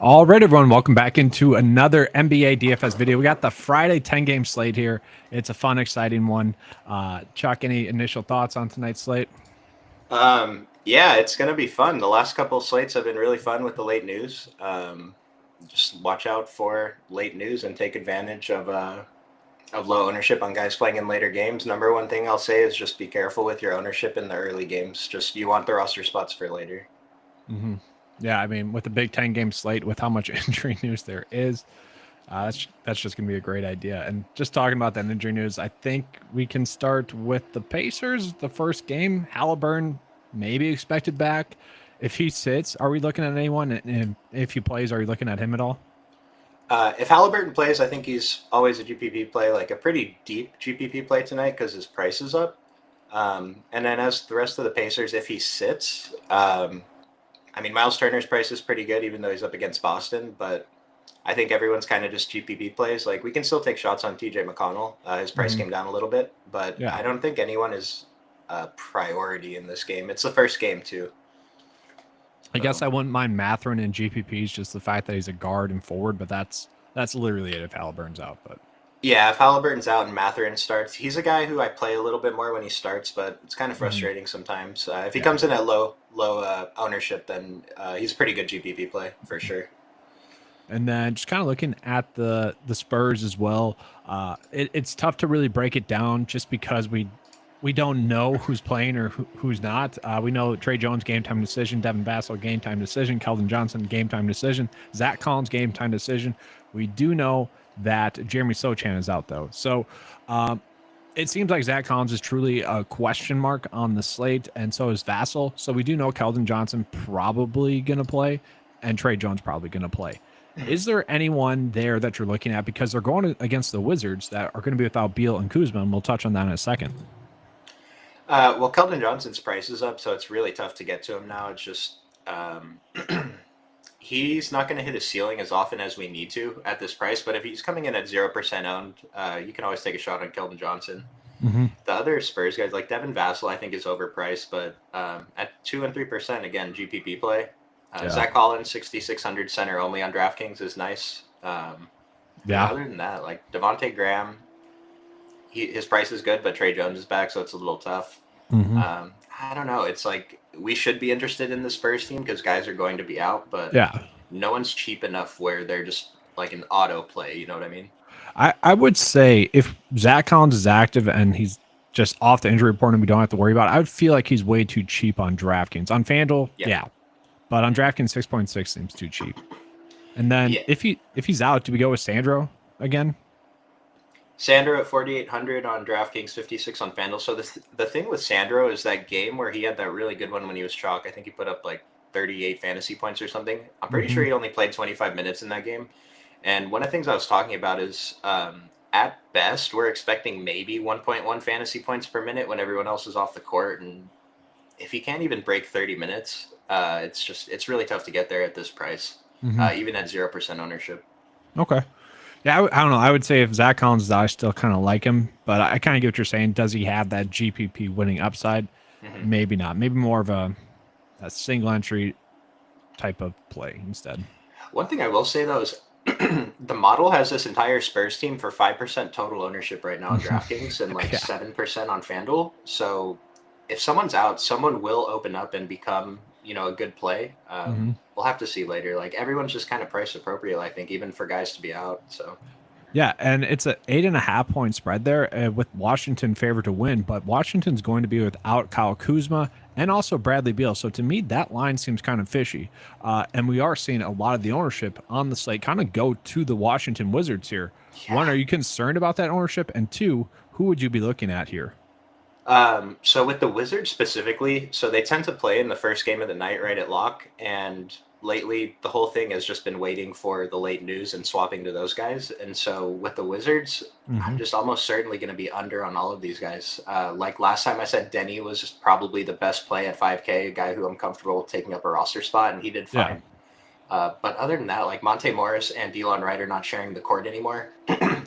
All right, everyone, welcome back into another NBA DFS video. We got the Friday 10-game slate here. It's a fun, exciting one. Chuck, any initial thoughts on tonight's slate? Yeah, it's gonna be fun. The last couple of slates have been really fun with the late news. Just watch out for late news and take advantage of low ownership on guys playing in later games. Number one thing I'll say is just be careful with your ownership in the early games. Just you want the roster spots for later. Mm-hmm. Yeah, I mean, with the big 10-game slate, with how much injury news there is, that's just going to be a great idea. And just talking about that injury news, I think we can start with the Pacers. The first game, Halliburton maybe expected back. If he sits, are we looking at anyone? And if he plays, are you looking at him at all? If Halliburton plays, I think he's always a GPP play, like a pretty deep GPP play tonight because his price is up. And then as the rest of the Pacers, if he sits, I mean, Miles Turner's price is pretty good, even though he's up against Boston. But I think everyone's kind of just GPP plays. Like we can still take shots on TJ McConnell. His price came down a little bit, but Yeah. I don't think anyone is a priority in this game. It's the first game too. I guess I wouldn't mind Matherin in GPPs, just the fact that he's a guard and forward, but that's literally it if Halliburton's out. But Yeah, if Halliburton's out and Matherin starts, he's a guy who I play a little bit more when he starts, but it's kind of frustrating sometimes. If he comes in at low ownership, then he's a pretty good GPP play for sure. and then just kind of looking at the Spurs as well, it's tough to really break it down just because we don't know who's playing or who's not. We know Trey Jones game time decision, Devin Vassell game time decision, Keldon Johnson game time decision, Zach Collins game time decision. We do know that Jeremy Sochan is out though, so it seems like Zach Collins is truly a question mark on the slate, and so is Vassell. So we do know Keldon Johnson probably going to play, and Trey Jones probably going to play. Is there anyone there that you're looking at, because they're going against the Wizards that are going to be without Beal and Kuzma, and we'll touch on that in a second. Well, Keldon Johnson's price is up, so it's really tough to get to him now. It's just he's not going to hit his ceiling as often as we need to at this price. But if he's coming in at 0% owned, you can always take a shot on Keldon Johnson. Mm-hmm. The other Spurs guys, like Devin Vassell, I think is overpriced, but at 2 and 3%, again, GPP play. Zach Collins, 6,600 center only on DraftKings is nice. Other than that, like Devontae Graham, his price is good, but Trey Jones is back, so it's a little tough. Mm-hmm. I don't know. It's like we should be interested in the Spurs team because guys are going to be out, but no one's cheap enough where they're just like an auto play. You know what I mean? I would say if Zach Collins is active and he's just off the injury report and we don't have to worry about it, I would feel like he's way too cheap on DraftKings. On FanDuel, yeah. But on DraftKings, 6.6 seems too cheap. And then if he's out, do we go with Sandro again? Sandro at 4,800 on DraftKings, 56 on FanDuel. So the thing with Sandro is that game where he had that really good one when he was chalk. I think he put up like 38 fantasy points or something. I'm pretty sure he only played 25 minutes in that game. And one of the things I was talking about is at best, we're expecting maybe 1.1 fantasy points per minute when everyone else is off the court. And if he can't even break 30 minutes, it's really tough to get there at this price, even at 0% ownership. Okay. Yeah, I don't know. I would say if Zach Collins is out, I still kind of like him, but I kind of get what you're saying. Does he have that GPP winning upside? Maybe not. Maybe more of a single entry type of play instead. One thing I will say, though, is the model has this entire Spurs team for 5% total ownership right now on DraftKings and like 7% on FanDuel. So if someone's out, someone will open up and become, a good play. We'll have to see later. Like everyone's just kind of price appropriate, I think, even for guys to be out. So yeah, and it's a 8.5 point spread there with Washington favored to win, but Washington's going to be without Kyle Kuzma and also Bradley Beal. So to me, that line seems kind of fishy. And we are seeing a lot of the ownership on the slate kind of go to the Washington Wizards here. Yeah. One, are you concerned about that ownership? And two, who would you be looking at here? So with the Wizards specifically, so they tend to play in the first game of the night right at lock. And lately, the whole thing has just been waiting for the late news and swapping to those guys. And so with the Wizards, I'm just almost certainly going to be under on all of these guys. Like last time I said Denny was just probably the best play at 5K, a guy who I'm comfortable taking up a roster spot, and he did fine. But other than that, like Monte Morris and Delon Wright are not sharing the court anymore.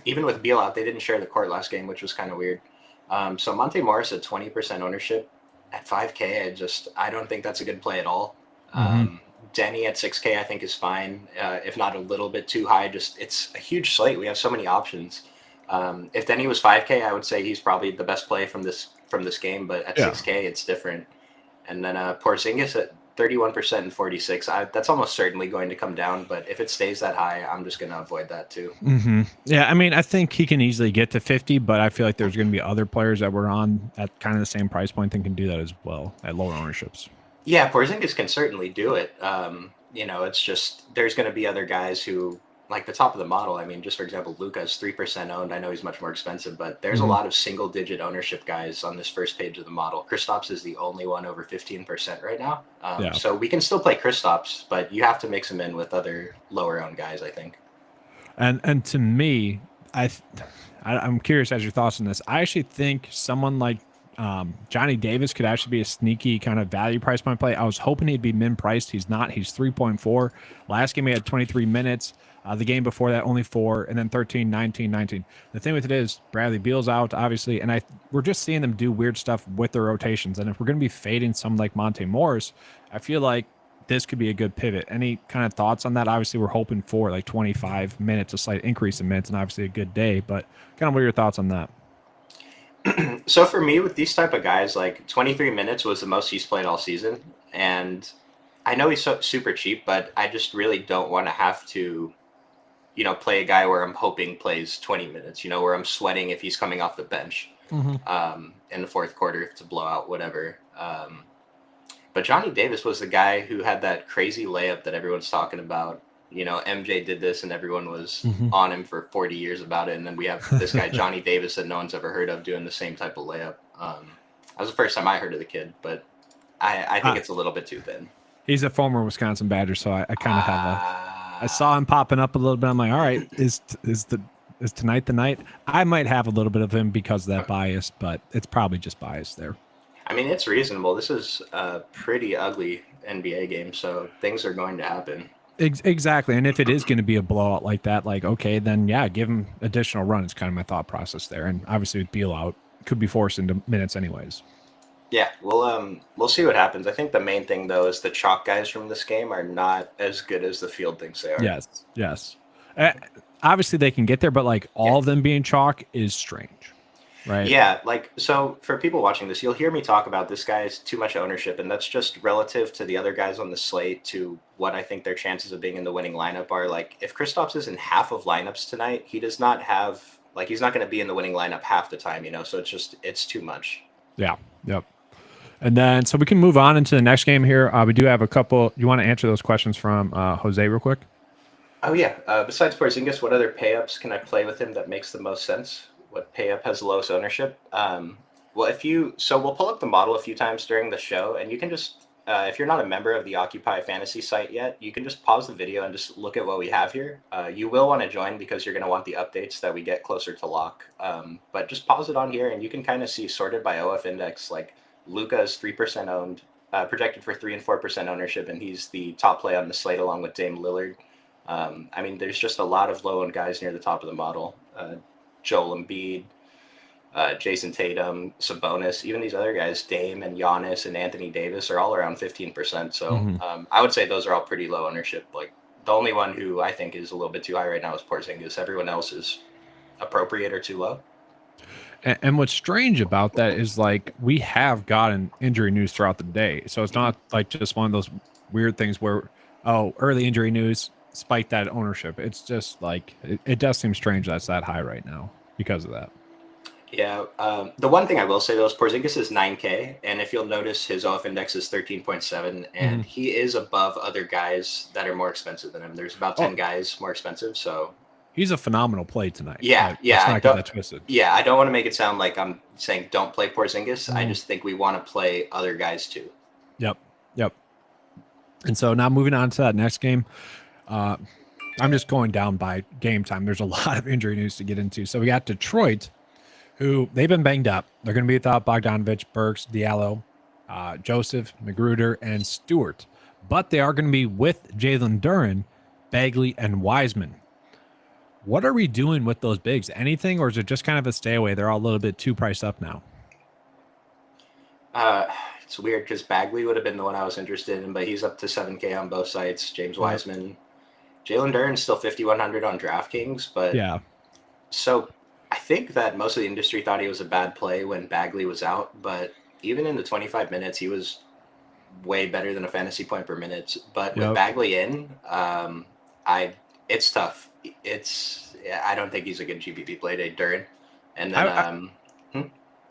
Even with Beal out, they didn't share the court last game, which was kind of weird. So Monte Morris at 20% ownership at 5K, I don't think that's a good play at all. Denny at 6K I think is fine, if not a little bit too high. Just it's a huge slate. We have so many options. If Denny was 5K, I would say he's probably the best play from this game. But at 6K, it's different. And then Porzingis at 31% and 46. That's almost certainly going to come down. But if it stays that high, I'm just going to avoid that too. Mm-hmm. Yeah, I mean, I think he can easily get to 50, but I feel like there's going to be other players that were on at kind of the same price point that can do that as well at lower ownerships. Yeah, Porzingis can certainly do it. It's just there's going to be other guys who, like the top of the model. I mean, just for example, Luka's 3% owned. I know he's much more expensive, but there's a lot of single-digit ownership guys on this first page of the model. Kristaps is the only one over 15% right now. So we can still play Kristaps, but you have to mix him in with other lower-owned guys, I think. And to me, I'm curious as your thoughts on this. I actually think someone like Johnny Davis could actually be a sneaky kind of value price point play. I was hoping he'd be min priced. He's not. He's 3.4. Last game he had 23 minutes. The game before that only 4, and then 13, 19, 19. The thing with it is Bradley Beal's out, obviously, and we're just seeing them do weird stuff with their rotations. And if we're going to be fading someone like Monte Morris, I feel like this could be a good pivot. Any kind of thoughts on that? Obviously, we're hoping for like 25 minutes, a slight increase in minutes, and obviously a good day. But kind of what are your thoughts on that? So for me, with these type of guys, like 23 minutes was the most he's played all season. And I know he's super cheap, but I just really don't want to have to play a guy where I'm hoping plays 20 minutes, where I'm sweating if he's coming off the bench in the fourth quarter, if it's a blowout, whatever. But Johnny Davis was the guy who had that crazy layup that everyone's talking about. MJ did this and everyone was on him for 40 years about it. And then we have this guy, Johnny Davis, that no one's ever heard of doing the same type of layup. That was the first time I heard of the kid, but I think it's a little bit too thin. He's a former Wisconsin Badger, so I kind of have I saw him popping up a little bit. I'm like, all right, is tonight the night? I might have a little bit of him because of that bias, but it's probably just bias there. I mean, it's reasonable. This is a pretty ugly NBA game, so things are going to happen. Exactly. And if it is going to be a blowout like that, like, okay, then yeah, give him additional run. It's kind of my thought process there. And obviously with Beal out, could be forced into minutes anyways. Yeah, we'll see what happens. I think the main thing, though, is the chalk guys from this game are not as good as the field thinks they are. Yes. Obviously, they can get there, but like all of them being chalk is strange, right? Yeah, so for people watching this, you'll hear me talk about this guy's too much ownership, and that's just relative to the other guys on the slate to what I think their chances of being in the winning lineup are. Like, if Kristaps is in half of lineups tonight, he does not have, he's not going to be in the winning lineup half the time, so it's too much. Yeah, yep. And then, so we can move on into the next game here. We do have a couple. You want to answer those questions from Jose real quick? Oh, yeah. Besides Porzingis, what other pay-ups can I play with him that makes the most sense? What pay-up has the lowest ownership? We'll pull up the model a few times during the show, and you can just, if you're not a member of the Occupy Fantasy site yet, you can just pause the video and just look at what we have here. You will want to join because you're going to want the updates that we get closer to lock. But just pause it on here, and you can kind of see sorted by OF index, like, Luka is 3% owned, projected for 3 and 4% ownership, and he's the top play on the slate along with Dame Lillard. There's just a lot of low-owned guys near the top of the model. Joel Embiid, Jason Tatum, Sabonis, even these other guys, Dame and Giannis and Anthony Davis are all around 15%. So I would say those are all pretty low ownership. Like, the only one who I think is a little bit too high right now is Porzingis. Everyone else is appropriate or too low. And what's strange about that is like we have gotten injury news throughout the day. So it's not like just one of those weird things where, early injury news spiked that ownership. It's just like it does seem strange that's that high right now because of that. Yeah. The one thing I will say, though, is Porzingis is 9K. And if you'll notice, his OF index is 13.7. And he is above other guys that are more expensive than him. There's about 10 guys more expensive. So he's a phenomenal play tonight. Yeah. Let's not get that twisted. Yeah, I don't want to make it sound like I'm saying don't play Porzingis. I just think we want to play other guys too. Yep. And so now moving on to that next game. I'm just going down by game time. There's a lot of injury news to get into. So we got Detroit, who they've been banged up. They're going to be without Bogdanovich, Burks, Diallo, Joseph, Magruder, and Stewart. But they are going to be with Jalen Duren, Bagley, and Wiseman. What are we doing with those bigs? Anything, or is it just kind of a stay away? They're all a little bit too priced up now. It's weird because Bagley would have been the one I was interested in, but he's up to 7K on both sites. James Wiseman. Jalen Duren's still 5,100 on DraftKings, but Yeah. so I think that most of the industry thought he was a bad play when Bagley was out, but even in the 25 minutes, he was way better than a fantasy point per minute. But with Yep. Bagley in, it's tough. I don't think he's a good GPP play today, Duren. And then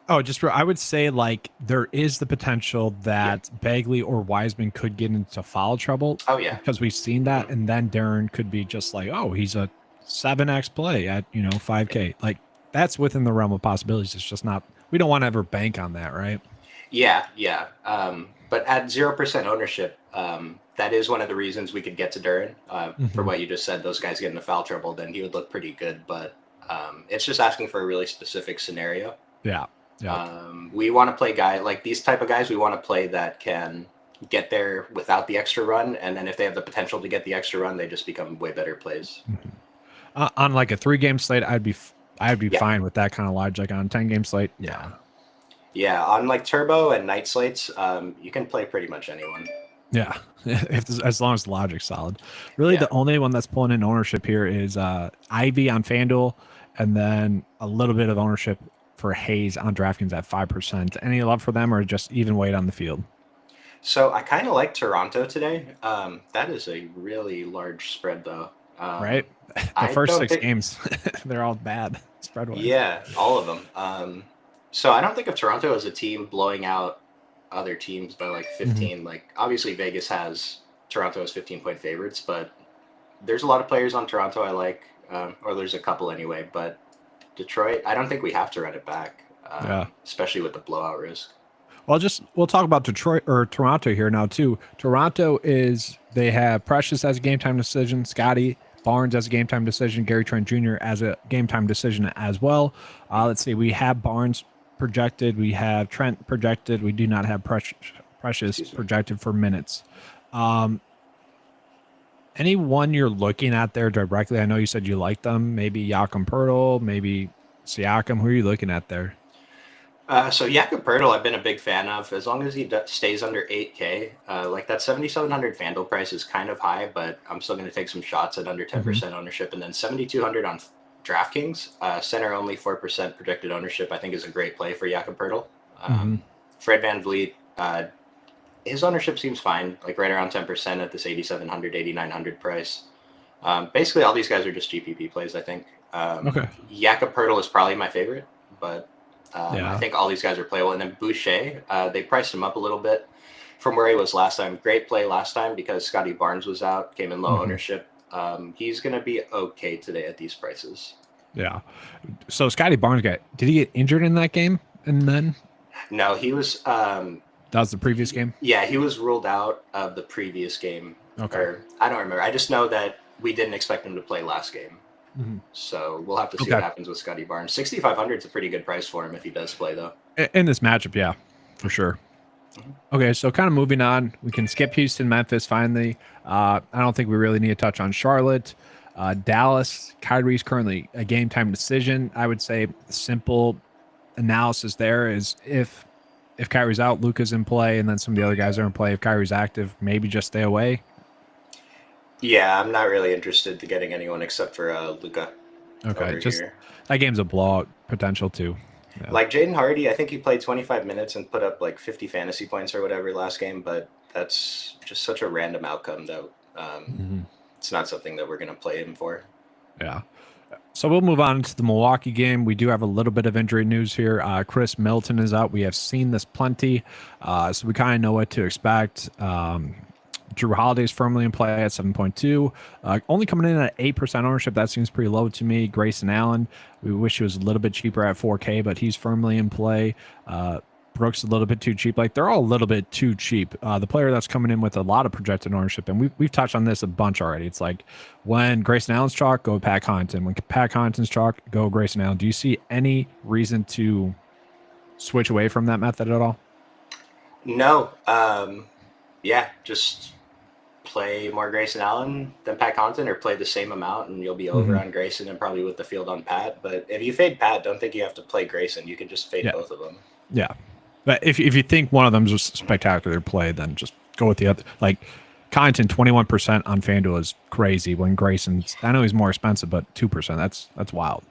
I would say like there is the potential that Bagley or Wiseman could get into foul trouble. Oh yeah, because we've seen that, and then Darren could be just like, oh, he's a 7x play at 5K. Like that's within the realm of possibilities. It's just not. We don't want to ever bank on that, right? yeah. But at 0% ownership, that is one of the reasons we could get to Duren. For what you just said, those guys get into foul trouble, then he would look pretty good. But it's just asking for a really specific scenario. Yeah. We want to play like these type of guys. We want to play that can get there without the extra run, and then if they have the potential to get the extra run, they just become way better plays. On like a 3-game slate, I'd be fine with that kind of logic. On 10-game slate, yeah. On like turbo and night slates, you can play pretty much anyone. Yeah, as long as the logic's solid. Really, the only one that's pulling in ownership here is Ivy on FanDuel, and then a little bit of ownership for Hayes on DraftKings at 5%. Any love for them, or just even weight on the field? So I kind of like Toronto today. That is a really large spread, though. Right? The first 6 games, they're all bad spread-wise. Yeah, all of them. So I don't think of Toronto as a team blowing out other teams by like 15. Like obviously Vegas has Toronto as 15-point favorites, but there's a lot of players on Toronto I like, or there's a couple anyway. But Detroit, I don't think we have to run it back, especially with the blowout risk. Well, we'll talk about Detroit or Toronto here now too. Toronto they have Precious as a game time decision, Scotty Barnes as a game time decision, Gary Trent Jr. as a game time decision as well. Let's see, we have Barnes projected, we have Trent projected, we do not have Precious projected for minutes. Anyone you're looking at there directly? I know you said you like them. Maybe Jakob Poeltl, maybe Siakam. Who are you looking at there? So Jakob Poeltl, I've been a big fan of. As long as he stays under 8K, like that 7,700 FanDuel price is kind of high, but I'm still going to take some shots at under 10% ownership. And then 7,200 on DraftKings, center only 4% projected ownership, I think is a great play for Jakob Poeltl. Fred VanVleet, his ownership seems fine, like right around 10% at this 8,700, 8,900 price. Basically, all these guys are just GPP plays, I think. Jakob Poeltl is probably my favorite, but I think all these guys are playable. And then Boucher, they priced him up a little bit from where he was last time. Great play last time because Scotty Barnes was out, came in low ownership. He's going to be okay today at these prices. Yeah. So Scotty Barnes did he get injured in that game? And then? No, he was. That was the previous game? Yeah, he was ruled out of the previous game. Okay. Or, I don't remember. I just know that we didn't expect him to play last game. So we'll have to see what happens with Scotty Barnes. 6,500 is a pretty good price for him if he does play, though. In this matchup, yeah, for sure. Okay, so kind of moving on. We can skip Houston, Memphis finally. I don't think we really need to touch on Charlotte. Dallas, Kyrie's currently a game time decision. I would say simple analysis there is if Kyrie's out, Luka's in play, and then some of the other guys are in play. If Kyrie's active, maybe just stay away. Yeah, I'm not really interested in getting anyone except for Luka. Okay, that game's a blowout potential too. Yeah. Like Jaden Hardy, I think he played 25 minutes and put up like 50 fantasy points or whatever last game, but that's just such a random outcome that it's not something that we're going to play him for. Yeah. So we'll move on to the Milwaukee game. We do have a little bit of injury news here. Chris Middleton is out. We have seen this plenty, so we kind of know what to expect. Drew Holiday's firmly in play at 7.2. Only coming in at 8% ownership. That seems pretty low to me. Grayson Allen, we wish he was a little bit cheaper at 4K, but he's firmly in play. Brooks a little bit too cheap. Like they're all a little bit too cheap. The player that's coming in with a lot of projected ownership, and we've touched on this a bunch already. It's like when Grayson Allen's chalk, go Pat Connaughton. When Pat Connaughton's chalk, go Grayson Allen. Do you see any reason to switch away from that method at all? No. Yeah, just play more Grayson Allen than Pat Connaughton, or play the same amount and you'll be over on Grayson and probably with the field on Pat. But if you fade Pat, don't think you have to play Grayson. You can just fade both of them. Yeah. But if you think one of them's a spectacular play, then just go with the other. Like Connaughton, 21% on FanDuel is crazy. When Grayson's, I know he's more expensive, but 2%, that's wild.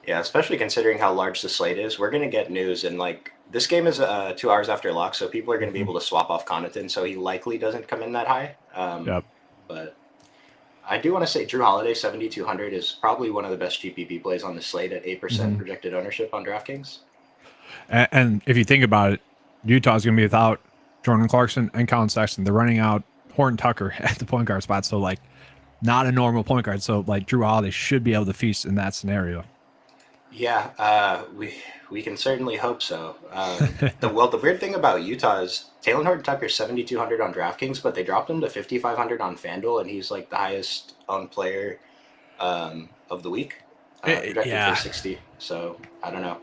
Yeah, especially considering how large the slate is. We're going to get news, and like this game is 2 hours after lock, so people are going to be able to swap off Connaughton, so he likely doesn't come in that high. Yep. But I do want to say Drew Holiday 7,200 is probably one of the best GPP plays on the slate at 8% projected ownership on DraftKings. And if you think about it, Utah's going to be without Jordan Clarkson and Colin Sexton. They're running out Horton Tucker at the point guard spot, so like not a normal point guard. So like Drew Holiday should be able to feast in that scenario. Yeah, we can certainly hope so. The weird thing about Utah is Taylor Horton Tucker 7,200 on DraftKings, but they dropped him to 5,500 on FanDuel, and he's like the highest owned player of the week, projected for 60. So I don't know.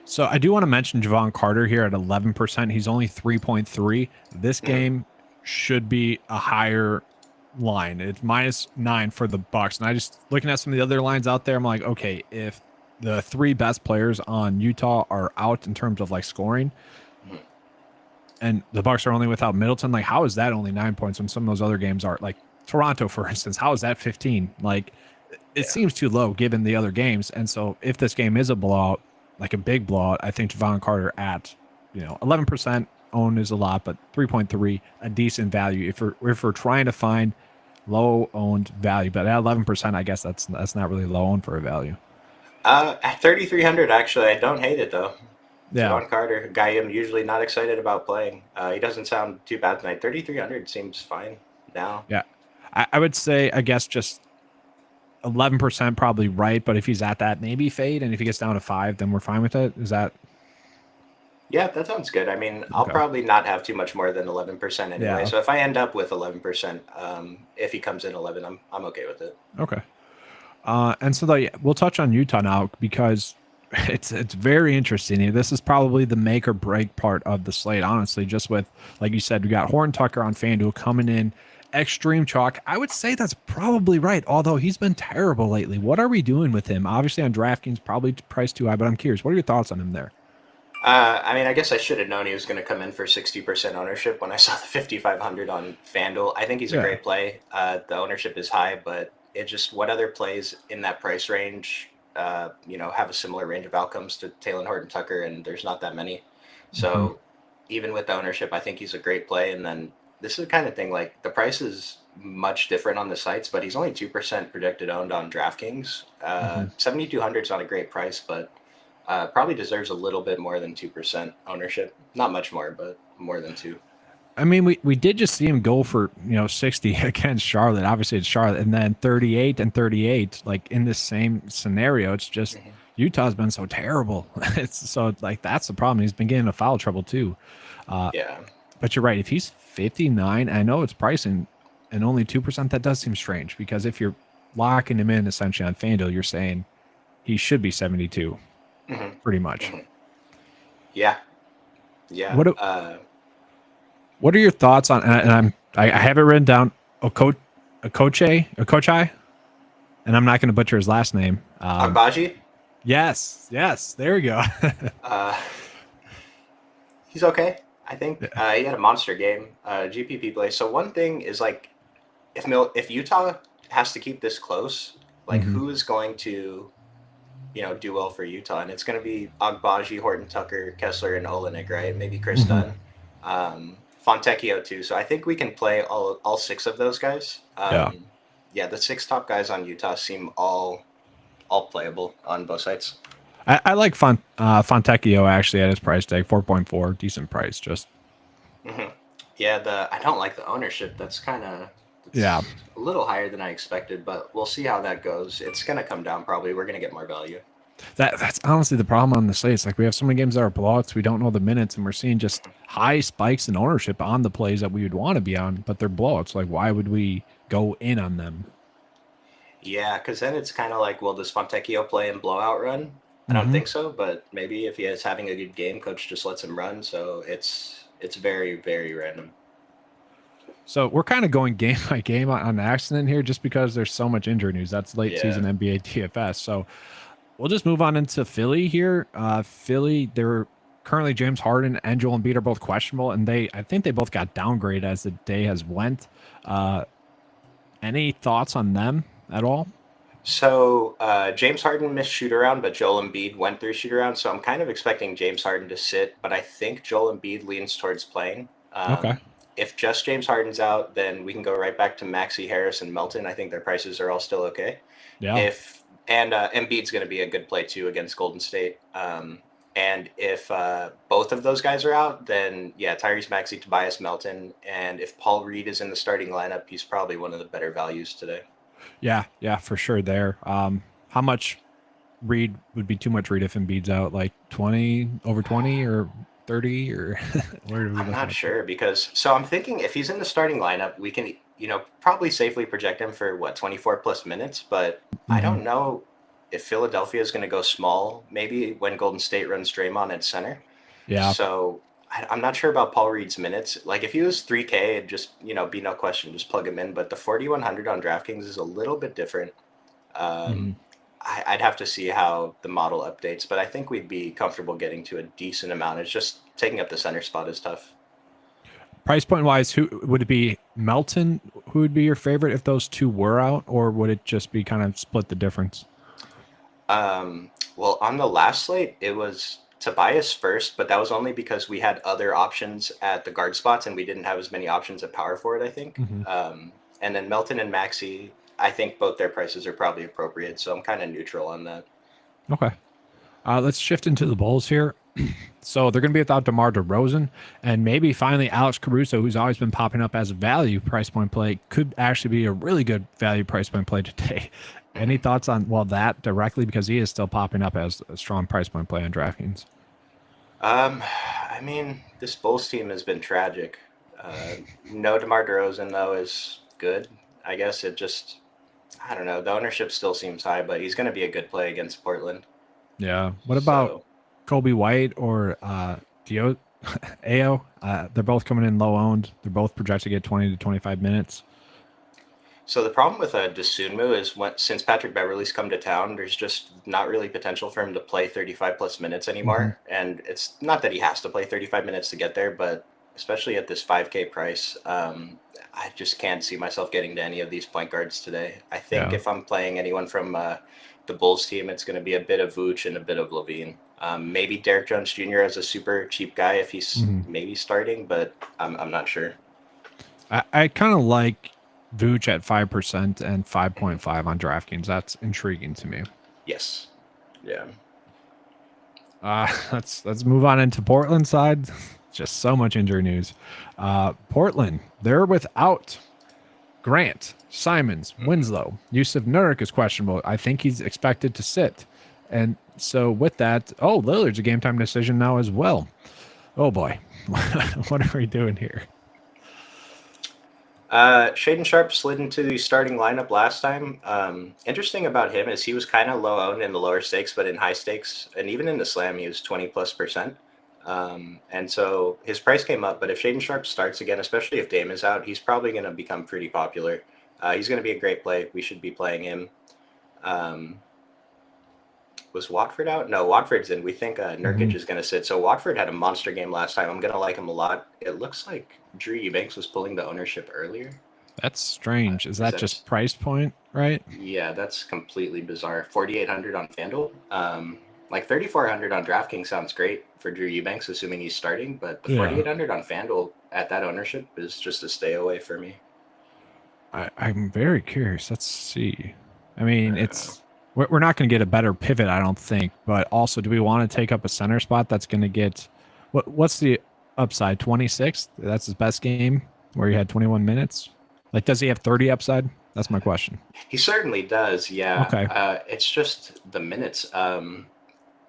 So I do want to mention Javon Carter here at 11%. He's only 3.3. This game should be a higher line. It's -9 for the Bucks, and I just looking at some of the other lines out there, I'm like, okay, if the 3 best players on Utah are out in terms of like scoring, and the Bucks are only without Middleton, like how is that only 9 points when some of those other games are like Toronto, for instance? How is that 15? Like it seems too low given the other games. And so if this game is a blowout, like a big blowout, I think Javon Carter at 11% owned is a lot, but 3.3 a decent value if we're trying to find low owned value. But at 11%, I guess that's not really low owned for a value. At 3,300, actually, I don't hate it though. Yeah, Javon Carter, a guy I'm usually not excited about playing. He doesn't sound too bad tonight. 3,300 seems fine now. Yeah, I would say I guess just 11% probably right, but if he's at that, maybe fade, and if he gets down to 5, then we're fine with it. Is that? Yeah, that sounds good. I mean, I'll probably not have too much more than 11% anyway. Yeah. So if I end up with 11%, if he comes in 11, I'm okay with it. Okay. And so we'll touch on Utah now because it's very interesting here. This is probably the make or break part of the slate, honestly. Just with, like you said, we got Horton Tucker on FanDuel coming in. Extreme chalk. I would say that's probably right, although he's been terrible lately. What are we doing with him? Obviously on DraftKings, probably priced too high, but I'm curious. What are your thoughts on him there? I mean, I guess I should have known he was going to come in for 60% ownership when I saw the 5,500 on FanDuel. I think he's a great play. The ownership is high, but it just what other plays in that price range, have a similar range of outcomes to Taylor Horton Tucker, and there's not that many. So even with the ownership, I think he's a great play. And then this is the kind of thing, like the price is much different on the sites, but he's only 2% projected owned on DraftKings. 7,200 is not a great price, but probably deserves a little bit more than 2% ownership. Not much more, but more than 2. I mean, we did just see him go for 60 against Charlotte. Obviously, it's Charlotte, and then 38 and 38. Like in this same scenario, it's just Utah's been so terrible. It's so like that's the problem. He's been getting into foul trouble too. Yeah, but you're right. If he's 59, I know it's pricing and only 2%. That does seem strange because if you're locking him in essentially on FanDuel, you're saying he should be 72, pretty much. Yeah. What are your thoughts on? And I have it written down. Okochai, and I'm not going to butcher his last name. Agbaji? Yes. There we go. He's okay. I think he had a monster game, GPP play. So one thing is like, if Utah has to keep this close, like who is going to, do well for Utah? And it's going to be Agbaji, Horton Tucker, Kessler, and Olenek, right? Maybe Chris Dunn, Fontecchio too. So I think we can play all 6 of those guys. The 6 top guys on Utah seem all playable on both sides. I like Fontecchio actually at his price tag, 4.4, decent price. Just Yeah, I don't like the ownership. That's kind of a little higher than I expected, but we'll see how that goes. It's gonna come down probably. We're gonna get more value. That's honestly the problem on the slate. It's like we have so many games that are blowouts, we don't know the minutes, and we're seeing just high spikes in ownership on the plays that we would want to be on, but they're blowouts. Like why would we go in on them? Yeah, because then it's kind of like, well, does Fontecchio play in blowout run? I don't think so, but maybe if he is having a good game, coach just lets him run. So it's very, very random. So we're kind of going game by game on accident here just because there's so much injury news. That's late season NBA DFS. So we'll just move on into Philly here. Philly, they're currently James Harden and Joel Embiid are both questionable, and I think they both got downgraded as the day has went. Any thoughts on them at all? So James Harden missed shoot around, but Joel Embiid went through shoot around. So I'm kind of expecting James Harden to sit, but I think Joel Embiid leans towards playing. Okay. If just James Harden's out, then we can go right back to Maxey, Harris, and Melton. I think their prices are all still okay. Yeah. If and Embiid's going to be a good play too against Golden State. And if both of those guys are out, then yeah, Tyrese Maxey, Tobias Melton, and if Paul Reed is in the starting lineup, he's probably one of the better values today. Yeah, for sure there. How much Reed would be too much Reed if Embiid's out? Like 20, over 20 or 30 or where do we I'm look not at? sure because so I'm thinking if he's in the starting lineup, we can probably safely project him for what 24 plus minutes. But I Mhm. don't know if Philadelphia is going to go small. Maybe when Golden State runs Draymond at center. Yeah. So I'm not sure about Paul Reed's minutes. Like if he was 3K, it'd just be no question, just plug him in. But the 4100 on DraftKings is a little bit different. Um, Mhm. I'd have to see how the model updates, but I think we'd be comfortable getting to a decent amount. It's just taking up the center spot is tough. Price point wise, who would it be? Melton, who would be your favorite if those two were out, or would it just be kind of split the difference? Well, on the last slate, it was Tobias first, but that was only because we had other options at the guard spots and we didn't have as many options at power forward, I think. Hmm. And then Melton and Maxi, I think both their prices are probably appropriate, so I'm kind of neutral on that. Okay. Let's shift into the Bulls here. So they're going to be without DeMar DeRozan, and maybe finally Alex Caruso, who's always been popping up as a value price point play, could actually be a really good value price point play today. Any Mhm. thoughts on that directly, because he is still popping up as a strong price point play on DraftKings? Um, I mean, this Bulls team has been tragic. Uh, no DeMar DeRozan though is good. I guess it just, I don't know. The ownership still seems high, but he's going to be a good play against Portland. Yeah. What about So, Kobe White or Dio Ao? They're both coming in low owned. They're both projected to get 20 to 25 minutes. so the problem with Desunmu is since Patrick Beverly's come to town, there's just not really potential for him to play 35 plus minutes Hmm. anymore. And it's not that he has to play 35 minutes to get there, but especially at this 5K price, I just can't see myself getting to any of these point guards today. I think Yeah. if I'm playing anyone from the Bulls team, it's going to be a bit of Vooch and a bit of Levine. Maybe Derek Jones Jr. as a super cheap guy if he's Hmm. maybe starting, but I'm not sure. I kind of like Vooch at 5% and Mhm. 5.5 on DraftKings. That's intriguing to me. Yes. Yeah. Let's move on into Portland side. Just so much injury news. Portland, they're without Grant, Simons, Mhm. Winslow. Yusuf Nurk is questionable. I think he's expected to sit. And so with that, Lillard's a game time decision now as well. Oh boy. What are we doing here? Shaden Sharp slid into the starting lineup last time. Interesting about him is he was kind of low owned in the lower stakes, but in high stakes and even in the slam, he was 20+%. And so his price came up. But if Shaden Sharp starts again, especially if Dame is out, he's probably going to become pretty popular. He's going to be a great play. We should be playing him. Um, was Watford out? No, Watford's in. We think Nurkic Mhm. is going to sit. So Watford had a monster game last time. I'm going to like him a lot. It looks like Drew Eubanks was pulling the ownership earlier. That's strange. Is Is that that just price point, right? Yeah, that's completely bizarre. 4,800 on FanDuel. Like 3,400 on DraftKings sounds great for Drew Eubanks, assuming he's starting, but the Yeah. 4,800 on FanDuel at that ownership is just a stay away for me. I'm very curious. Let's see. I mean, Uh, we're not going to get a better pivot, I don't think. But also, do we want to take up a center spot that's going to get what's the upside? 26. That's his best game where he had 21 minutes. Like, does he have 30 upside? That's my question. he certainly does, yeah. Okay. It's just the minutes.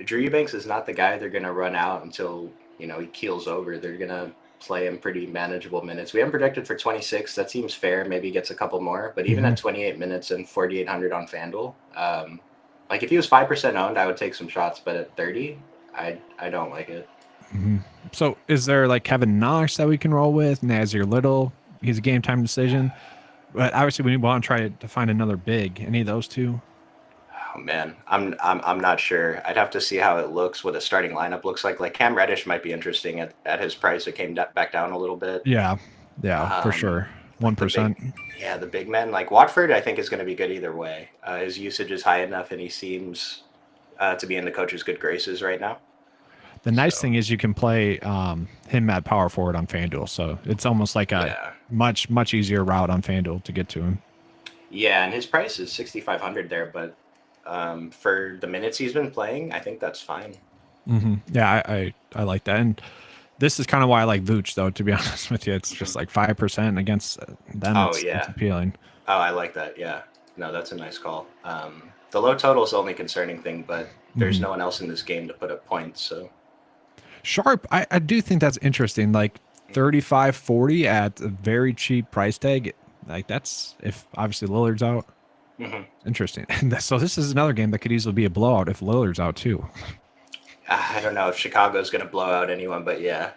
Drew Eubanks is not the guy they're going to run out until he keels over. They're going to play him pretty manageable minutes. We haven't projected for 26. That seems fair. Maybe he gets a couple more. But even Hmm. at 28 minutes and 4,800 on FanDuel, like if he was 5% owned, I would take some shots. But at 30, I don't like it. Hmm. So, is there like Kevin Knox that we can roll with? Nazir Little, he's a game time decision. But obviously, we want to try to find another big. Any of those two? Oh man, I'm not sure. I'd have to see how it looks, what a starting lineup looks like. Like Cam Reddish might be interesting at his price. It came back down a little bit. Yeah, yeah, for Um, sure. like the big, 1%. yeah, the big men. Like Watford, I think is going to be good either way. His usage is high enough, and he seems to be in the coach's good graces right now. The nice So thing is you can play him at power forward on FanDuel, so it's almost like a yeah, much easier route on FanDuel to get to him. yeah, and his price is 6,500 there, but for the minutes he's been playing, I think that's fine. Yeah, I like that, and this is kind of why I like Vooch, though. To be honest with you, it's just like 5% against them. Oh It's yeah. appealing. Oh, I like that. Yeah. No, that's a nice call. The low total is the only concerning thing, but there's no one else in this game to put up points. So Sharp, I do think that's interesting. Like 35-40 at a very cheap price tag. Like that's if obviously Lillard's out. mhm. Interesting. So this is another game that could easily be a blowout if Lillard's out too. I don't know if Chicago's going to blow out anyone, but yeah,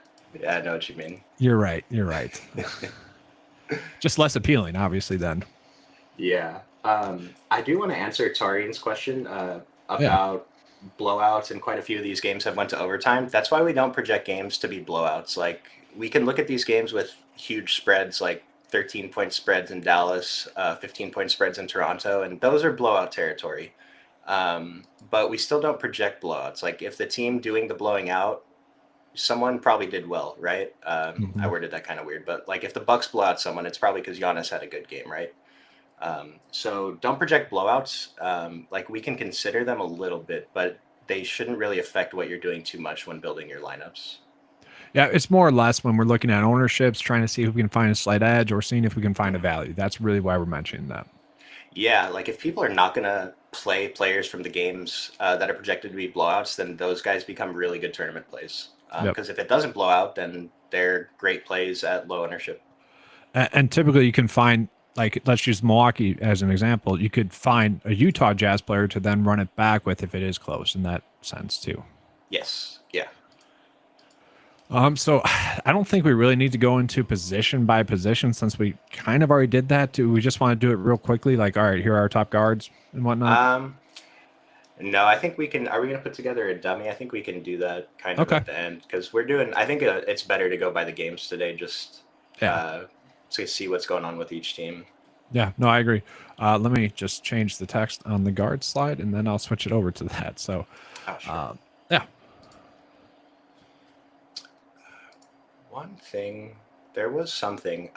I know what you mean. You're right. You're right. Just less appealing, obviously. Then. Yeah. I do want to answer Tarian's question Yeah. about blowouts, and quite a few of these games have went to overtime. That's why we don't project games to be blowouts. Like we can look at these games with huge spreads, like 13-point spreads in Dallas, 15-point spreads in Toronto, and those are blowout territory. But we still don't project blowouts. Like if the team doing the blowing out, someone probably did well, right? I worded that kind of weird, but like if the Bucks blow out someone, it's probably because Giannis had a good game, right? So don't project blowouts. Like we can consider them a little bit, but they shouldn't really affect what you're doing too much when building your lineups. Yeah, it's more or less when we're looking at ownerships, trying to see if we can find a slight edge or seeing if we can find a value. That's really why we're mentioning that. Yeah, like if people are not going to play players from the games that are projected to be blowouts, then those guys become really good tournament plays. Yep. Because if it doesn't blow out, then they're great plays at low ownership. And typically you can find, like, let's use Milwaukee as an example. You could find a Utah Jazz player to then run it back with if it is close in that sense too. Yes. Yeah. So I don't think we really need to go into position by position since we kind of already did that. Do we just want to do it real quickly? Like, all right, here are our top guards and whatnot. No, I think we can. Are we going to put together a dummy? I think we can do that kind of Okay. at the end because we're doing. I think it's better to go by the games today, just Yeah. to see what's going on with each team. Yeah. No, I agree. Let me just change the text on the guard slide and then I'll switch it over to that. So, Oh, sure. yeah. One thing, there was something.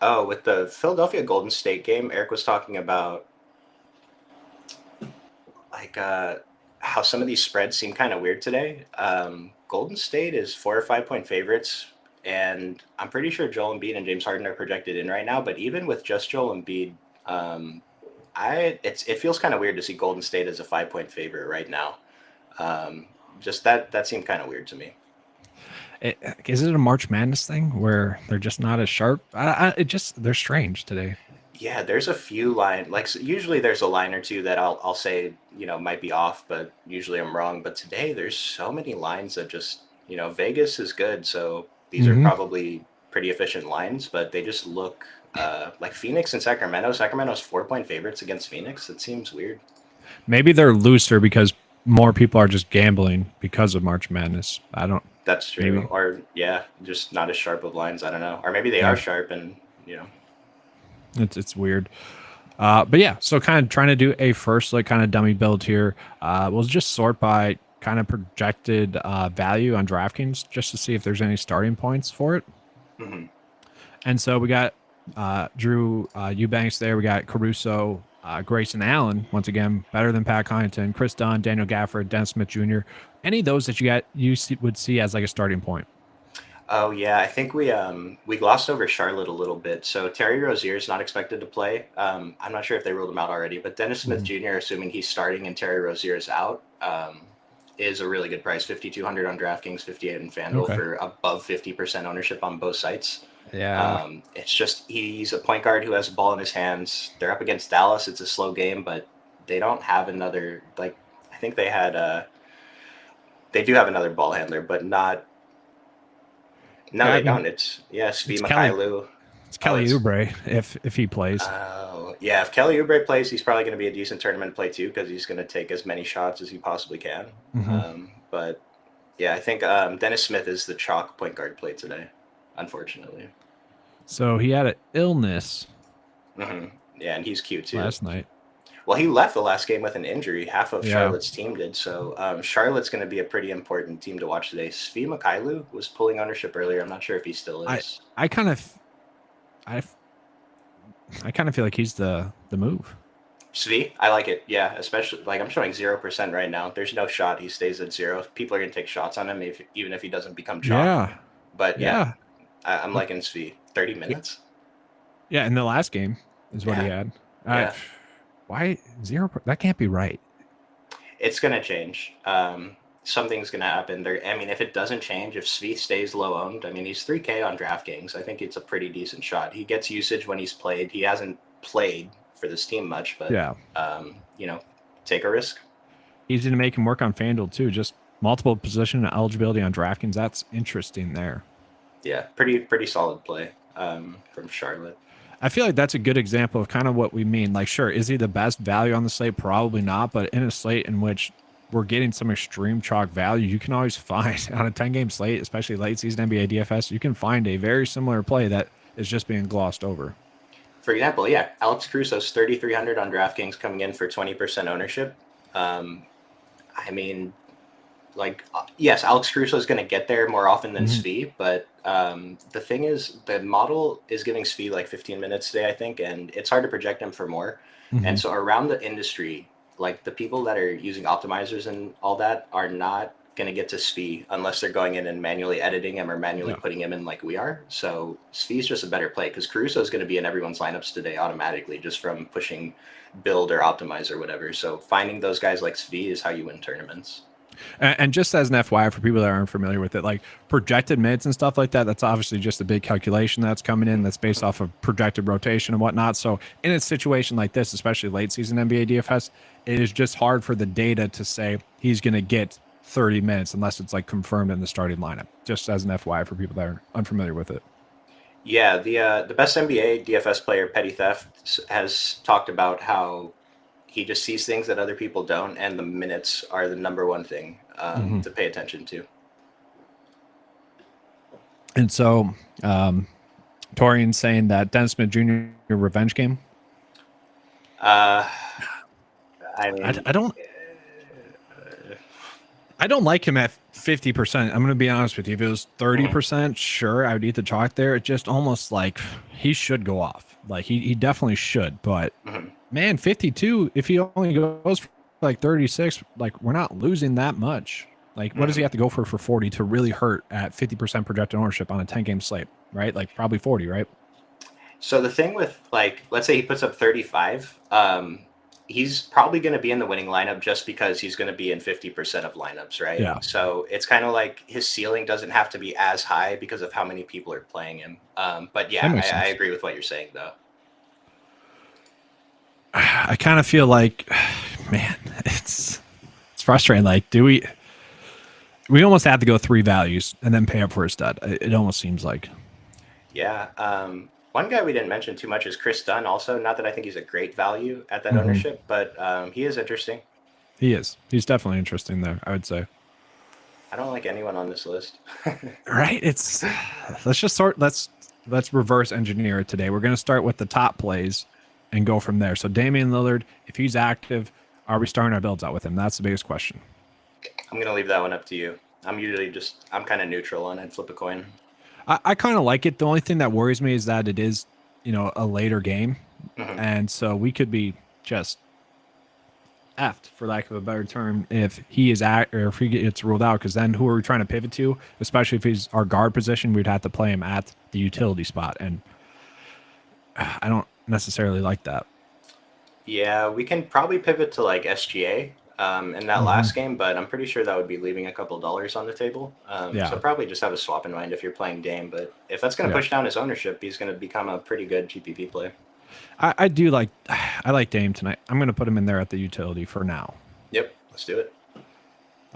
Oh, with the Philadelphia Golden State game, Eric was talking about like how some of these spreads seem kind of weird today. Golden State is 4 or 5 point favorites, and I'm pretty sure Joel Embiid and James Harden are projected in right now. But even with just Joel Embiid, it feels kind of weird to see Golden State as a 5 point favorite right now. Just that seemed kind of weird to me. Is it a March Madness thing where they're just not as sharp? They're strange today. Yeah, there's a few usually there's a line or two that I'll say, might be off, but usually I'm wrong. But today there's so many lines that just, Vegas is good, so these are probably pretty efficient lines, but they just look like Phoenix and Sacramento. Sacramento's 4 point favorites against Phoenix. It seems weird. Maybe they're looser because more people are just gambling because of March Madness. I don't. That's true. Maybe. Or yeah, just not as sharp of lines. I don't know. Or maybe they Yeah. are sharp and It's weird. But yeah, so kind of trying to do a first look kind of dummy build here. We'll just sort by kind of projected value on DraftKings just to see if there's any starting points for it. Mhm. And so we got Drew Eubanks there. We got Caruso, Grayson Allen, once again, better than Pat Connaughton, Chris Dunn, Daniel Gafford, Dennis Smith Jr. Any of those that would see as like a starting point? Oh yeah, I think we glossed over Charlotte a little bit. So Terry Rozier is not expected to play. I'm not sure if they ruled him out already, but Dennis Smith Jr., assuming he's starting and Terry Rozier is out, is a really good price. 5,200 on DraftKings, 58 in FanDuel for above 50% ownership on both sites. Yeah. It's just he's a point guard who has a ball in his hands. They're up against Dallas. It's a slow game, but they don't have another I think they do have another ball handler, but not. No, they don't. It's Svi Mykhailiuk. It's Kelly Oubre if he plays. Yeah, if Kelly Oubre plays, he's probably going to be a decent tournament play too because he's going to take as many shots as he possibly can. But yeah, I think Dennis Smith is the chalk point guard play today, unfortunately. So he had an illness. Yeah, and he's cute too. Last night. Well, he left the last game with an injury. Half of Charlotte's team did. So Charlotte's going to be a pretty important team to watch today. Svi Mykhailiuk was pulling ownership earlier. I'm not sure if he still is. I kind of feel like he's the move. Svi, I like it. Yeah, especially like I'm showing 0% right now. There's no shot he stays at 0. People are going to take shots on him even if he doesn't become chalk. Yeah. But yeah, I'm liking Svi. 30 minutes. Yeah, in the last game is what he had. Why 0? That can't be right. It's going to change. Something's going to happen there. I mean, if it doesn't change, if Svi stays low owned, I mean, he's 3K on DraftKings. I think it's a pretty decent shot. He gets usage when he's played. He hasn't played for this team much, but take a risk. Easy to make him work on FanDuel too. Just multiple position eligibility on DraftKings. That's interesting there. Yeah, pretty solid play from Charlotte. I feel like that's a good example of kind of what we mean. Like, sure, is he the best value on the slate? Probably not, but in a slate in which we're getting some extreme chalk value, you can always find on a 10-game slate, especially late season NBA DFS, you can find a very similar play that is just being glossed over. For example, Alex Caruso's 3,300 on DraftKings coming in for 20% ownership. I mean, like, yes, Alex Caruso is going to get there more often than Svi, but the thing is, the model is giving Svi like 15 minutes today, I think, and it's hard to project him for more. And so around the industry, like the people that are using optimizers and all that are not going to get to Svi unless they're going in and manually editing him or manually putting him in like we are. So Svi's just a better play because Caruso is going to be in everyone's lineups today automatically just from pushing build or optimize or whatever. So finding those guys like Svi is how you win tournaments. And just as an FYI for people that aren't familiar with it, like projected minutes and stuff like that, that's obviously just a big calculation that's coming in that's based off of projected rotation and whatnot. So in a situation like this, especially late season NBA DFS, it is just hard for the data to say he's going to get 30 minutes unless it's like confirmed in the starting lineup, just as an FYI for people that are unfamiliar with it. Yeah, the best NBA DFS player, Petty Theft, has talked about how he just sees things that other people don't, and the minutes are the number one thing to pay attention to. And so, Torian's saying that Dennis Smith Jr. revenge game. I mean, I don't like him at 50%. I'm going to be honest with you. If it was 30%, sure, I would eat the chalk there. It just almost like he should go off. Like he definitely should, but man, 52, if he only goes for like 36, like we're not losing that much. Like what does he have to go for 40 to really hurt at 50% projected ownership on a 10-game slate, right? Like probably 40, right? So the thing with, like, let's say he puts up 35, he's probably going to be in the winning lineup just because he's going to be in 50% of lineups, right? Yeah. So it's kind of like his ceiling doesn't have to be as high because of how many people are playing him. But yeah, I agree with what you're saying, though. I kind of feel like, man, it's frustrating. Like, we almost have to go 3 values and then pay up for a stud. It almost seems like. Yeah. One guy we didn't mention too much is Chris Dunn also. Not that I think he's a great value at that ownership, but he is interesting. He is. He's definitely interesting there, I would say. I don't like anyone on this list. Right? Let's reverse engineer it today. We're going to start with the top plays and go from there. So Damian Lillard, if he's active, are we starting our builds out with him? That's the biggest question. I'm going to leave that one up to you. I'm kind of neutral on it. Flip a coin. I kind of like it. The only thing that worries me is that it is, a later game. And so we could be just effed, for lack of a better term, if he is or if he gets ruled out, because then who are we trying to pivot to? Especially if he's our guard position, we'd have to play him at the utility spot. And I don't necessarily like that. Yeah, we can probably pivot to like SGA in that last game, but I'm pretty sure that would be leaving a couple dollars on the table. So probably just have a swap in mind if you're playing Dame. But if that's going to push down his ownership, he's going to become a pretty good GPP play. I like Dame tonight. I'm going to put him in there at the utility for now. Yep, let's do it.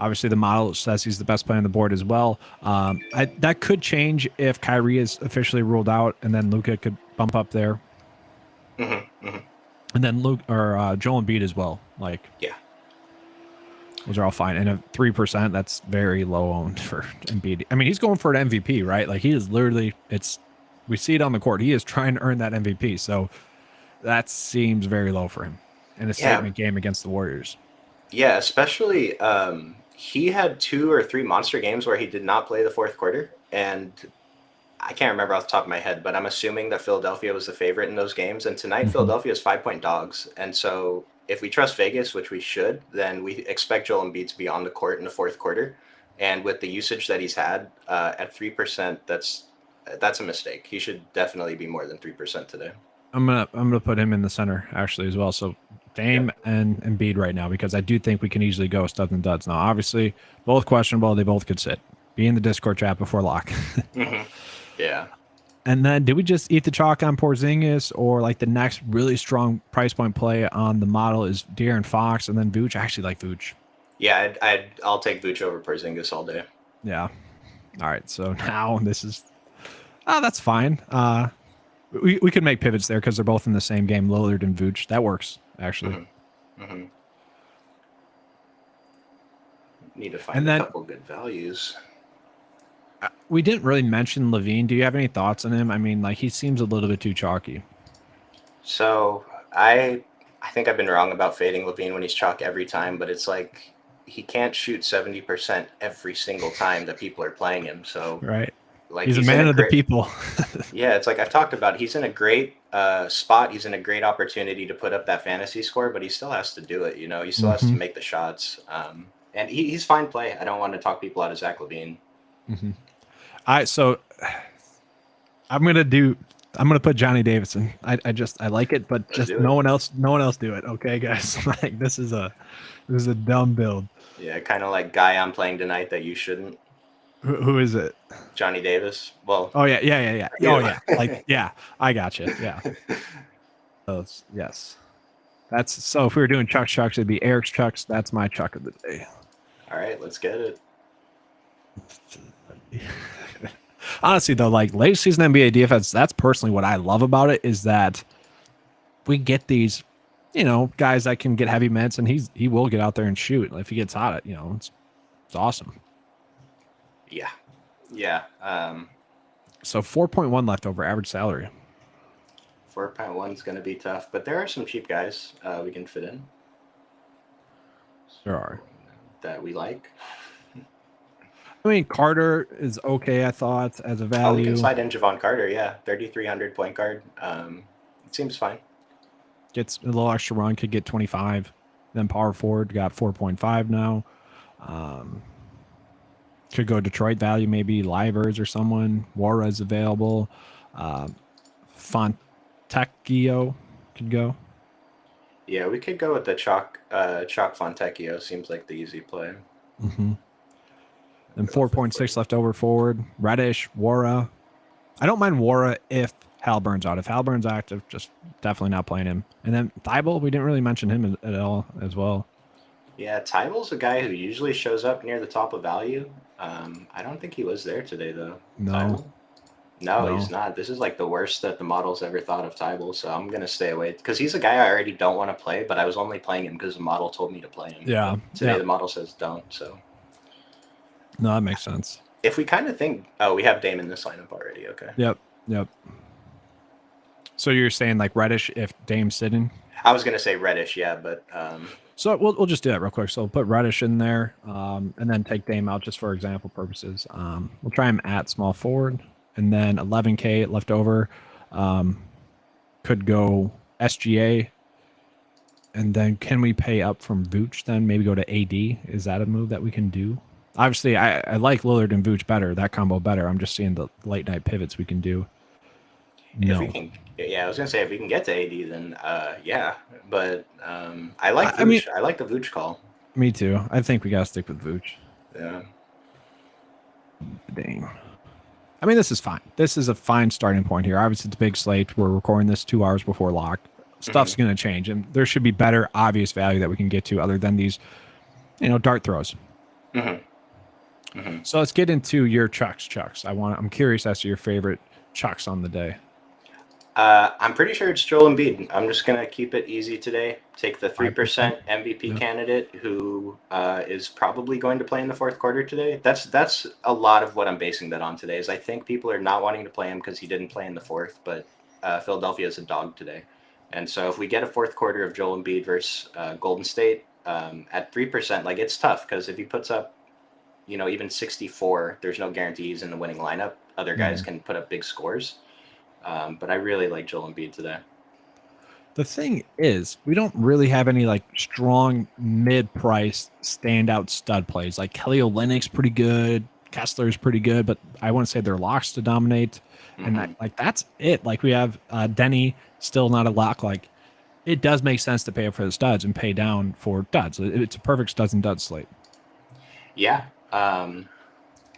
Obviously, the model says he's the best player on the board as well. That could change if Kyrie is officially ruled out, and then Luka could bump up there, and then Joel Embiid as well. Like, Yeah. those are all fine. And at 3%, that's very low owned for Embiid. I mean, he's going for an MVP, right? Like, he is literally, we see it on the court. He is trying to earn that MVP. So that seems very low for him in a statement game against the Warriors. Yeah, especially he had 2 or 3 monster games where he did not play the fourth quarter. And I can't remember off the top of my head, but I'm assuming that Philadelphia was the favorite in those games. And tonight, Philadelphia is 5-point dogs. And so if we trust Vegas, which we should, then we expect Joel Embiid to be on the court in the fourth quarter. And with the usage that he's had at 3%, that's a mistake. He should definitely be more than 3% today. I'm gonna put him in the center actually as well. So Dame and Embiid right now, because I do think we can easily go studs and duds. Now, obviously, both questionable. They both could sit. Be in the Discord chat before lock. Yeah. And then, did we just eat the chalk on Porzingis, or like the next really strong price point play on the model is De'Aaron Fox and then Vooch? I actually like Vooch. Yeah, I'll take Vooch over Porzingis all day. Yeah. All right. So now this is, that's fine. We could make pivots there because they're both in the same game, Lillard and Vooch. That works actually. Need to find a couple good values. We didn't really mention Levine. Do you have any thoughts on him? I mean, like, he seems a little bit too chalky. So I think I've been wrong about fading Levine when he's chalk every time, but it's like he can't shoot 70% every single time that people are playing him. So right, like he's a man of the people. Yeah, it's like I've talked about. He's in a great spot. He's in a great opportunity to put up that fantasy score, but he still has to do it. You know, he still has to make the shots. And he's fine play. I don't want to talk people out of Zach LaVine. So I'm gonna put Johnny Davidson. I like it, but just no one else do it. Okay, guys. Like, this is a dumb build. Yeah, kind of like guy I'm playing tonight that you shouldn't. Who is it? Johnny Davis. Well. Oh yeah. Oh yeah. Like, yeah, I got you. Yeah. Yes. That's so. If we were doing chucks, it'd be Eric's chucks. That's my chuck of the day. All right, let's get it. Honestly, though, like, late season NBA DFS, that's personally what I love about it, is that we get these, guys that can get heavy minutes, and he will get out there and shoot if he gets hot. It's awesome. Yeah. So 4.1 left over average salary. 4.1 is going to be tough, but there are some cheap guys we can fit in. There are. That we like. I mean, Carter is okay, I thought, as a value. We can slide in Javon Carter, yeah. 3,300 point guard. It seems fine. Gets a little extra run, could get 25. Then power forward, got 4.5 now. Could go Detroit value, maybe Livers or someone. Juarez available. Fontecchio could go. Yeah, we could go with the Chalk Fontecchio. Seems like the easy play. Then 4.6 left over forward. Reddish, Wara. I don't mind Wara if Halliburton's out. If Halliburton's active, just definitely not playing him. And then Thibault, we didn't really mention him at all as well. Yeah, Thibault's a guy who usually shows up near the top of value. I don't think he was there today, though. No, he's not. This is like the worst that the model's ever thought of Thibault, so I'm going to stay away. Because he's a guy I already don't want to play, but I was only playing him because the model told me to play him. Yeah. Today the model says don't, so. No, that makes sense. If we kind of think, we have Dame in this lineup already, okay. Yep. So you're saying like Reddish if Dame's sitting? I was going to say Reddish, yeah, but... So we'll just do that real quick. So we'll put Reddish in there, and then take Dame out just for example purposes. We'll try him at small forward, and then 11K left over. Could go SGA, and then can we pay up from Vooch? Then maybe go to AD. Is that a move that we can do? Obviously, I like Lillard and Vooch better. That combo better. I'm just seeing the late night pivots we can do. No. I was gonna say if we can get to AD, then yeah. But I like Vooch. I mean, I like the Vooch call. Me too. I think we gotta stick with Vooch. Yeah. Dang. I mean, this is fine. This is a fine starting point here. Obviously, it's a big slate. We're recording this 2 hours before lock. Stuff's gonna change, and there should be better obvious value that we can get to other than these, dart throws. Mm-hmm. Mm-hmm. So let's get into your chucks. I'm curious as to your favorite chucks on the day. I'm pretty sure it's Joel Embiid. I'm just gonna keep it easy today. Take the 5%. 3% MVP Yeah. candidate who is probably going to play in the fourth quarter today. That's a lot of what I'm basing that on today. Is I think people are not wanting to play him because he didn't play in the fourth, but Philadelphia is a dog today, and so if we get a fourth quarter of Joel Embiid versus Golden State at 3%, like it's tough because if he puts up, even 64, there's no guarantees in the winning lineup. Other guys can put up big scores. But I really like Joel Embiid today. The thing is, we don't really have any like strong mid-price standout stud plays. Like Kelly Olynyk's pretty good, Kessler's pretty good, but I wouldn't say they're locks to dominate. And that's it. Like we have Denny still not a lock. Like it does make sense to pay up for the studs and pay down for duds. It's a perfect studs and duds slate. Yeah.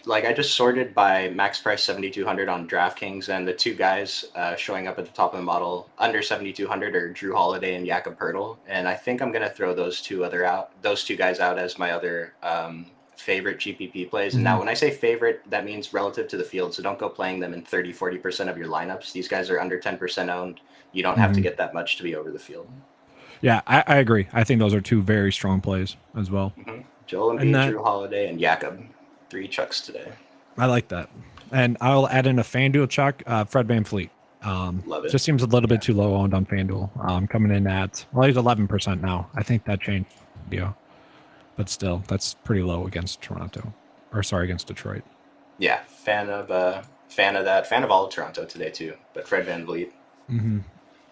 Like I just sorted by max price 7,200 on DraftKings, and the two guys showing up at the top of the model under 7,200 are Drew Holiday and Jakob Poeltl, and I think I'm gonna throw those two guys out as my other favorite GPP plays. And now when I say favorite, that means relative to the field, so don't go playing them in 30-40% of your lineups. These guys are under 10% owned. You don't have to get that much to be over the field. Yeah, I agree. I think those are two very strong plays as well. Joel Embiid, Drew Holiday, and Jakob. 3 chucks today. I like that. And I'll add in a FanDuel chuck, Fred VanVleet. Love it. Just seems a little bit too low owned on FanDuel. Coming in at, well, he's 11% now. I think that changed. Yeah. But still, that's pretty low against against Detroit. Yeah, fan of that. Fan of all of Toronto today too. But Fred VanVleet.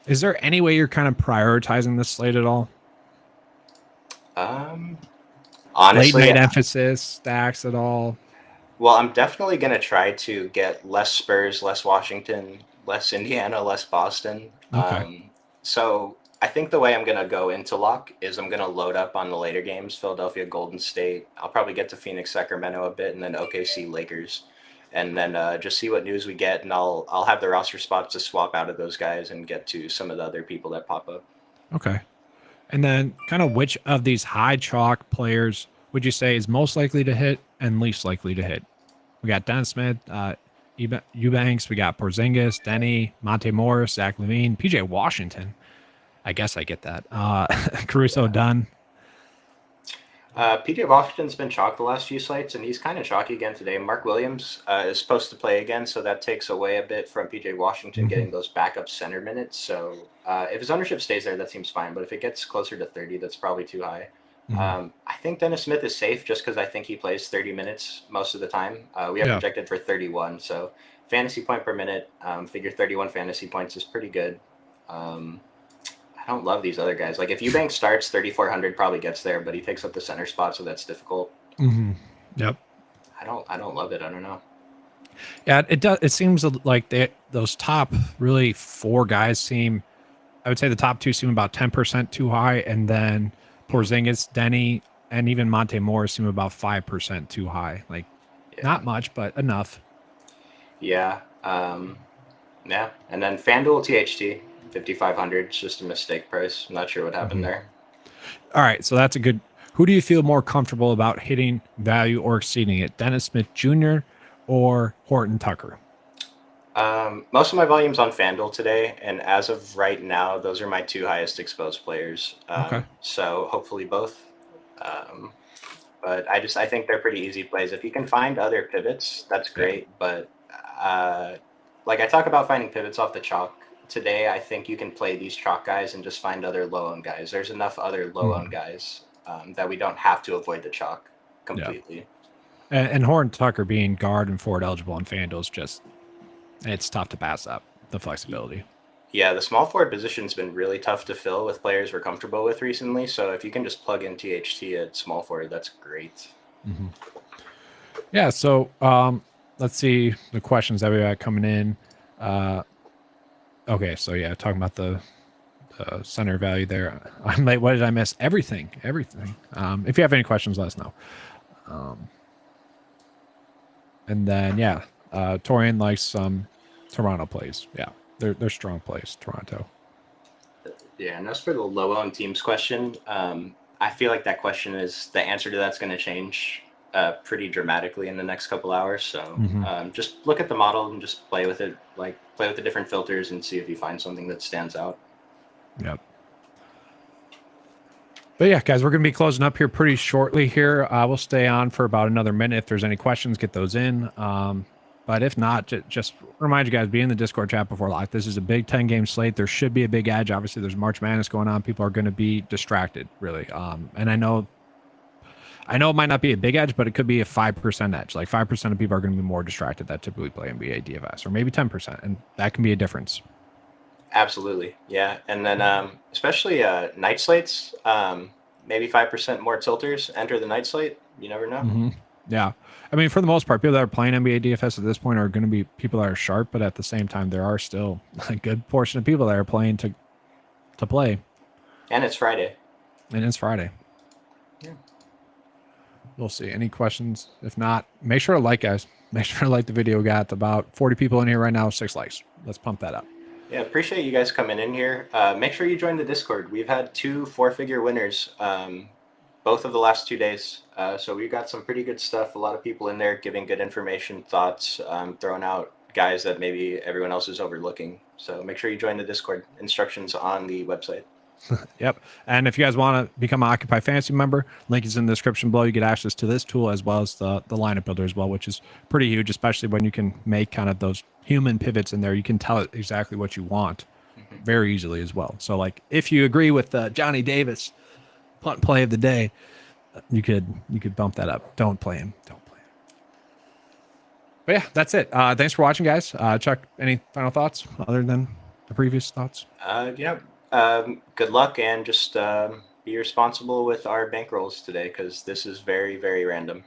Is there any way you're kind of prioritizing this slate at all? Honestly, late night emphasis, stacks at all? Well, I'm definitely going to try to get less Spurs, less Washington, less Indiana, less Boston. Okay. So I think the way I'm going to go into lock is I'm going to load up on the later games, Philadelphia, Golden State. I'll probably get to Phoenix, Sacramento a bit, and then OKC, Lakers, and then just see what news we get, and I'll have the roster spots to swap out of those guys and get to some of the other people that pop up. Okay. And then kind of which of these high chalk players would you say is most likely to hit and least likely to hit? We got Dennis Smith, Eubanks, we got Porzingis, Denny, Monte Morris, Zach LaVine, PJ Washington. I guess I get that. Caruso Dunn. PJ Washington's been chalk the last few slates, and he's kind of chalky again today. Mark Williams is supposed to play again, so that takes away a bit from PJ Washington getting those backup center minutes. So if his ownership stays there, that seems fine. But if it gets closer to 30, that's probably too high. I think Dennis Smith is safe just because I think he plays 30 minutes most of the time. We have projected for 31, so fantasy point per minute, figure 31 fantasy points is pretty good. I don't love these other guys. Like if Eubanks starts, 3,400 probably gets there, but he takes up the center spot, so that's difficult. Yep. I don't love it. I don't know. Yeah, it does. It seems like those top really 4 guys I would say the top 2 seem about 10% too high, and then Porzingis, Denny, and even Monte Morris seem about 5% too high. Like not much, but enough. Yeah. Yeah. And then FanDuel THT. 5,500. It's just a mistake price. I'm not sure what happened there. All right, so that's a good. Who do you feel more comfortable about hitting value or exceeding it? Dennis Smith Jr. or Horton Tucker? Most of my volume's on FanDuel today, and as of right now, those are my 2 highest exposed players. So hopefully both. But I think they're pretty easy plays. If you can find other pivots, that's great. But like I talk about finding pivots off the chalk. Today, I think you can play these chalk guys and just find other low-owned guys. There's enough other low-owned guys that we don't have to avoid the chalk completely. Yeah. And Horton Tucker being guard and forward eligible on FanDuel is just, it's tough to pass up the flexibility. Yeah, the small forward position's been really tough to fill with players we're comfortable with recently. So if you can just plug in THT at small forward, that's great. Yeah, so let's see the questions that we got coming in. Okay, so yeah, talking about the center value there. I'm like, what did I miss? Everything. If you have any questions, let us know. And then Torian likes some Toronto plays. Yeah, they're strong plays. Toronto. Yeah, and as for the low-owned teams question, I feel like that question is the answer to that's going to change pretty dramatically in the next couple hours. So Mm-hmm. just look at the model and just play with it, like play with the different filters and see if you find something that stands out. Yep. But yeah, guys, we're going to be closing up here pretty shortly here. We'll stay on for about another minute. If there's any questions, get those in. But if not, just remind you guys, be in the Discord chat before lock. This is a big 10-game slate. There should be a big edge. Obviously, there's March Madness going on. People are going to be distracted, really. And I know it might not be a big edge, but it could be a 5% edge. Like 5% of people are going to be more distracted that typically play NBA DFS, or maybe 10%. And that can be a difference. Absolutely. Yeah. And then especially night slates, maybe 5% more tilters enter the night slate. You never know. Mm-hmm. Yeah. I mean, for the most part, people that are playing NBA DFS at this point are going to be people that are sharp, but at the same time, there are still a good portion of people that are playing to play. And it's Friday. And it's Friday. Yeah. We'll see. Any questions? If not, make sure to like, guys. Make sure to like the video. We got about 40 people in here right now, 6 likes. Let's pump that up. Yeah, appreciate you guys coming in here. Make sure you join the Discord. We've had 2 4-figure winners both of the last 2 days. So we've got some pretty good stuff. A lot of people in there giving good information, thoughts, throwing out guys that maybe everyone else is overlooking. So make sure you join the Discord. Instructions on the website. Yep. And if you guys want to become an Occupy Fantasy member, link is in the description below. You get access to this tool as well as the lineup builder as well, which is pretty huge, especially when you can make kind of those human pivots in there. You can tell it exactly what you want very easily as well. So like if you agree with Johnny Davis punt play of the day, you could bump that up. Don't play him. Don't play him. But yeah, that's it. Thanks for watching, guys. Chuck, any final thoughts other than the previous thoughts? Good luck, and just be responsible with our bankrolls today, because this is very, very random.